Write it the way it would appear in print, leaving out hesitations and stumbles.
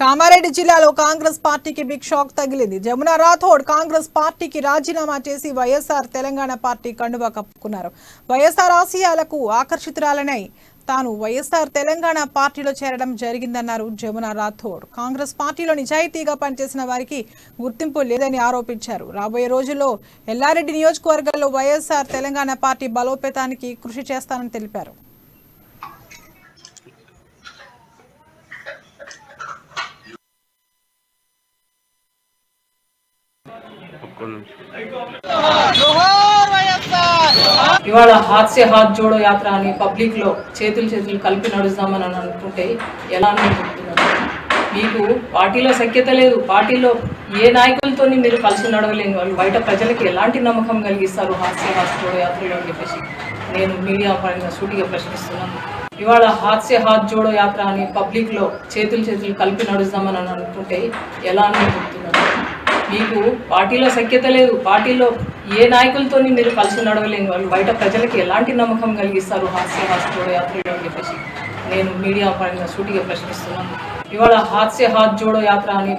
కామారెడ్డి జిల్లాలో కాంగ్రెస్ పార్టీకి big shock తగిలింది. జమున రాథోడ్ కాంగ్రెస్ పార్టీకి రాజీనామా చేసి వైఎస్ఆర్ తెలంగాణ పార్టీ కండువా కప్పుకున్నారు. వైఎస్ఆర్ ఆశయాలకు ఆకర్షితురాలనై తాను వైఎస్ఆర్ తెలంగాణ పార్టీలో చేరడం జరిగిందన్నారు జమున రాథోడ్. కాంగ్రెస్ పార్టీలో నిజాయితీగా పనిచేసిన వారికి గుర్తింపు లేదని ఆరోపించారు. రాబోయే రోజుల్లో ఎల్లారెడ్డి నియోజకవర్గంలో వైఎస్ఆర్ తెలంగాణ పార్టీ బలోపేతానికి కృషి చేస్తానని తెలిపారు. ఇవాళ హాత్ సే హాత్ జోడో యాత్ర అని పబ్లిక్ లో చేతులు కలిపి నడుస్తామని అనుకుంటే ఎలా అనుకుంటున్నారు? మీకు పార్టీలో సఖ్యత లేదు, పార్టీలో ఏ నాయకులతో మీరు కలిసి నడవలేని వాళ్ళు బయట ప్రజలకి ఎలాంటి నమ్మకం కలిగిస్తారు హాత్ సే హాత్ జోడో యాత్రలో అని చెప్పేసి నేను మీడియా పరంగా సూటిగా ప్రశ్నిస్తున్నాను. ఇవాళ హాత్ సే హాత్ జోడో యాత్ర అని పబ్లిక్ లో చేతులు కలిపి నడుస్తామని అనుకుంటే ఎలా అనుకుంటున్నారు? మీకు పార్టీలో సఖ్యత లేదు, పార్టీలో ఏ నాయకులతో మీరు కలిసి నడవలేని వాళ్ళు బయట ప్రజలకి ఎలాంటి నమ్మకం కలిగిస్తారు హాత్ సే హాత్ జోడో యాత్రలో అని చెప్పేసి నేను మీడియా పరంగా సూటిగా ప్రశ్నిస్తున్నాను. ఇవాళ హాత్ సే హాత్ జోడో యాత్ర అని